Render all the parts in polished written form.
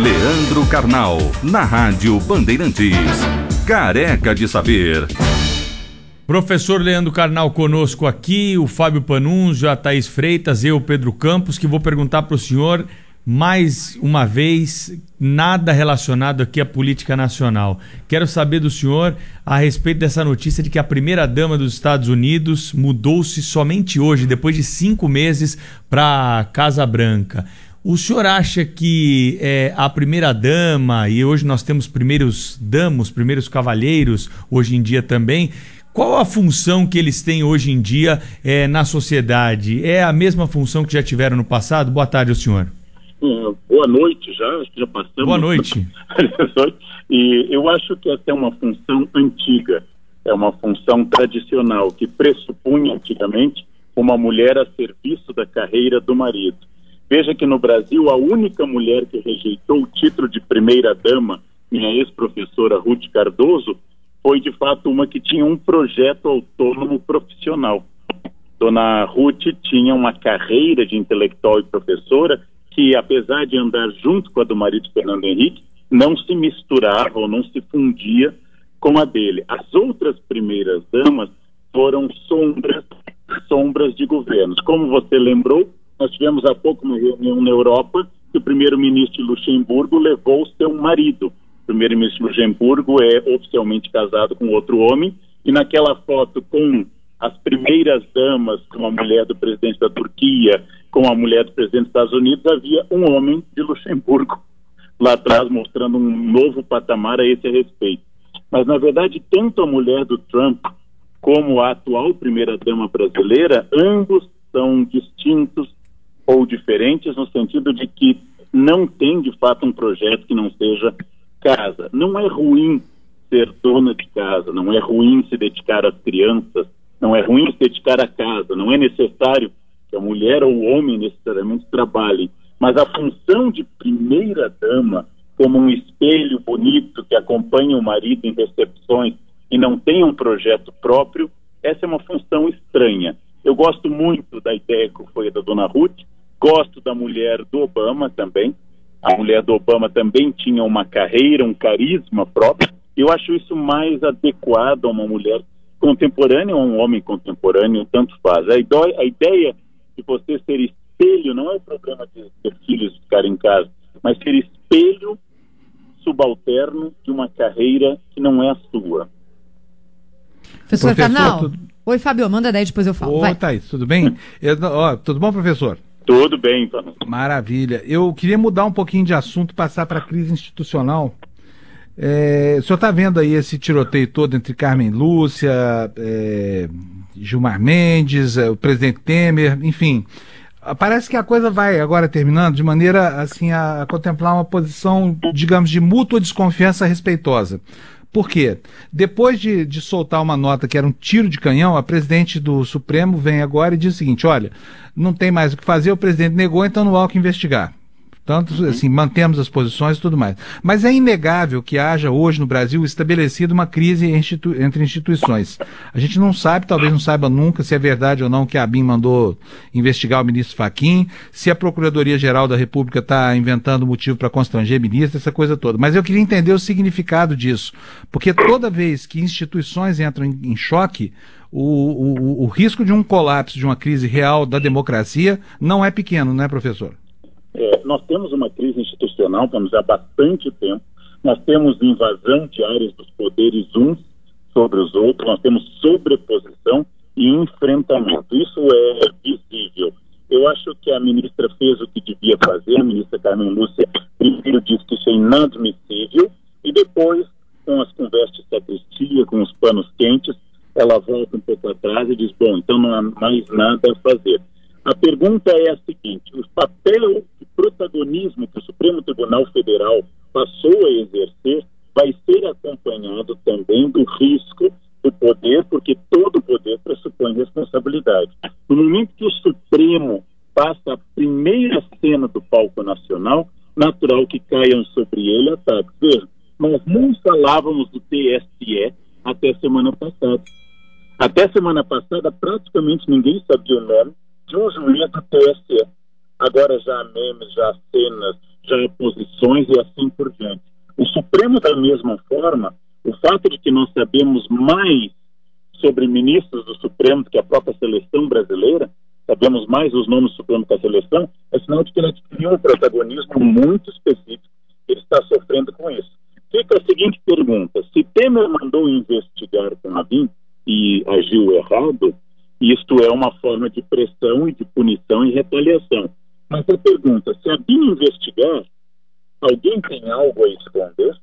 Leandro Carnal, na Rádio Bandeirantes. Careca de Saber. Professor Leandro Carnal conosco aqui, o Fábio Panunzio, a Thaís Freitas, eu, Pedro Campos, que vou perguntar para o senhor, mais uma vez, nada relacionado aqui à política nacional. Quero saber do senhor a respeito dessa notícia de que a primeira-dama dos Estados Unidos mudou-se somente hoje, depois de 5 meses, para a Casa Branca. O senhor acha que a primeira-dama, e hoje nós temos primeiros damos, primeiros cavalheiros, hoje em dia também, qual a função que eles têm hoje em dia na sociedade? É a mesma função que já tiveram no passado? Boa tarde ao senhor. Boa noite já, acho que já passamos. Boa noite. E eu acho que essa é uma função antiga, é uma função tradicional, que pressupunha antigamente uma mulher a serviço da carreira do marido. Veja que no Brasil a única mulher que rejeitou o título de primeira-dama, minha ex-professora Ruth Cardoso, foi de fato uma que tinha um projeto autônomo profissional. Dona Ruth tinha uma carreira de intelectual e professora que, apesar de andar junto com a do marido Fernando Henrique, não se misturava ou não se fundia com a dele. As outras primeiras damas foram sombras de governos. Como você lembrou, nós tivemos há pouco uma reunião na Europa que o primeiro-ministro de Luxemburgo levou o seu marido. O primeiro-ministro de Luxemburgo é oficialmente casado com outro homem, e naquela foto com as primeiras damas, com a mulher do presidente da Turquia, com a mulher do presidente dos Estados Unidos, havia um homem de Luxemburgo lá atrás, mostrando um novo patamar a esse respeito. Mas, na verdade, tanto a mulher do Trump como a atual primeira-dama brasileira, ambos são distintos ou diferentes no sentido de que não tem, de fato, um projeto que não seja casa. Não é ruim ser dona de casa, não é ruim se dedicar às crianças, não é ruim se dedicar à casa, não é necessário que a mulher ou o homem necessariamente trabalhem, mas a função de primeira-dama, como um espelho bonito que acompanha o marido em recepções e não tem um projeto próprio, essa é uma função estranha. Eu gosto muito da ideia que foi da dona Ruth, gosto da mulher do Obama também. A mulher do Obama também tinha uma carreira, um carisma próprio. Eu acho isso mais adequado a uma mulher contemporânea ou a um homem contemporâneo, tanto faz. A ideia de você ser espelho não é o problema de ter filhos ficar em casa, mas ser espelho subalterno de uma carreira que não é a sua. Professor Carnal. Oi, Fábio, manda daí, depois eu falo. Oi, Thaís, tudo bem? Tudo bom, professor? Tudo bem, então. Maravilha. Eu queria mudar um pouquinho de assunto, passar para a crise institucional. O senhor está vendo aí esse tiroteio todo entre Carmen Lúcia, Gilmar Mendes, o presidente Temer, enfim. Parece que a coisa vai agora terminando de maneira assim a contemplar uma posição, digamos, de mútua desconfiança respeitosa. Por quê? Depois de soltar uma nota que era um tiro de canhão, a presidente do Supremo vem agora e diz o seguinte: olha, não tem mais o que fazer, o presidente negou, então não há o que investigar. Portanto, assim, mantemos as posições e tudo mais. Mas é inegável que haja hoje no Brasil estabelecido uma crise entre instituições. A gente não sabe, talvez não saiba nunca, se é verdade ou não que a ABIN mandou investigar o ministro Fachin, se a Procuradoria-Geral da República está inventando motivo para constranger ministro, essa coisa toda. Mas eu queria entender o significado disso, porque toda vez que instituições entram em choque, o risco de um colapso, de uma crise real da democracia não é pequeno, não é, professor? Nós temos uma crise institucional, estamos há bastante tempo, nós temos invasão de áreas dos poderes uns sobre os outros, nós temos sobreposição e enfrentamento. Isso é visível. Eu acho que a ministra fez o que devia fazer, a ministra Carmen Lúcia primeiro disse que isso é inadmissível e depois, com as conversas de sacristia, com os panos quentes, ela volta um pouco atrás e diz, bom, então não há mais nada a fazer. A pergunta é a seguinte: o papel e protagonismo que o Supremo Tribunal Federal passou a exercer vai ser acompanhado também do risco do poder, porque todo poder pressupõe responsabilidade. No momento que o Supremo passa a primeira cena do palco nacional, natural que caiam sobre ele ataques. Veja, nós não falávamos do TSE até semana passada. Até semana passada, praticamente ninguém sabia o nome de um juiz do TSE. Agora já há memes, já há cenas, já posições e assim por diante. O Supremo, da mesma forma, o fato de que nós sabemos mais sobre ministros do Supremo do que a própria seleção brasileira, sabemos mais os nomes do Supremo que a seleção, é sinal de que ele adquiriu um protagonismo muito específico. Ele está sofrendo com isso. Fica a seguinte pergunta: se Temer mandou investigar com a BIM e agiu errado, isto é uma forma de pressão e de punição e retaliação. Mas a pergunta, se a BIM investigar, alguém tem algo a esconder?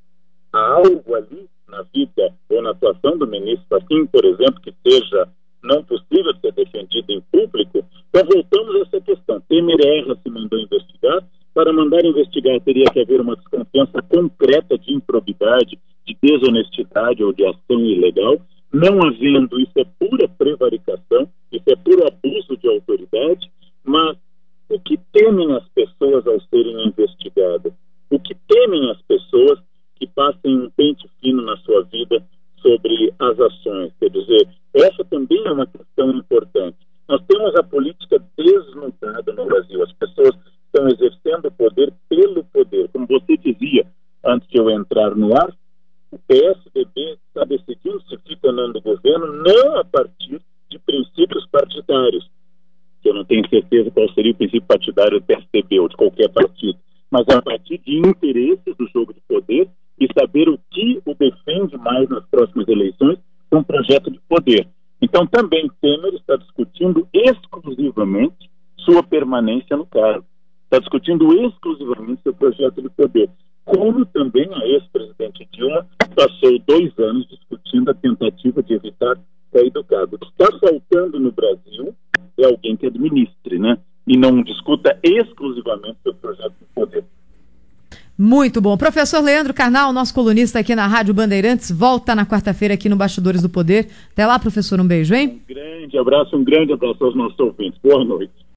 Há algo ali na vida ou na atuação do ministro, assim, por exemplo, que seja não possível ser defendido em público? Então voltamos a essa questão. Temer erra se mandou investigar. Para mandar investigar teria que haver uma desconfiança concreta de improbidade, de desonestidade ou de ação ilegal. Não havendo, isso é pura prevaricação, isso é puro abuso de autoridade. Mas o que temem as pessoas ao serem investigadas? O que temem as pessoas que passem um pente fino na sua vida sobre as ações? Quer dizer, essa também é uma questão importante. Nós temos a política desnudada no Brasil. As pessoas estão exercendo o poder pelo poder. Como você dizia antes de eu entrar no ar, o PSDB está decidindo se fica no governo não a partir de princípios partidários, que eu não tenho certeza qual seria o princípio partidário do PSDB ou de qualquer partido, mas a partir de interesses do jogo de poder e saber o que o defende mais nas próximas eleições com um projeto de poder. Então também Temer está discutindo exclusivamente sua permanência no cargo. Está discutindo exclusivamente seu projeto de poder. Como também a ex-presidente Dilma passou 2 anos discutindo a tentativa de evitar cair do cargo. O que está faltando no Brasil é alguém que administre, né? E não discuta exclusivamente seu projeto de poder. Muito bom. Professor Leandro Carnal, nosso colunista aqui na Rádio Bandeirantes, volta na quarta-feira aqui no Bastidores do Poder. Até lá, professor, um beijo, hein? Um grande abraço aos nossos ouvintes. Boa noite.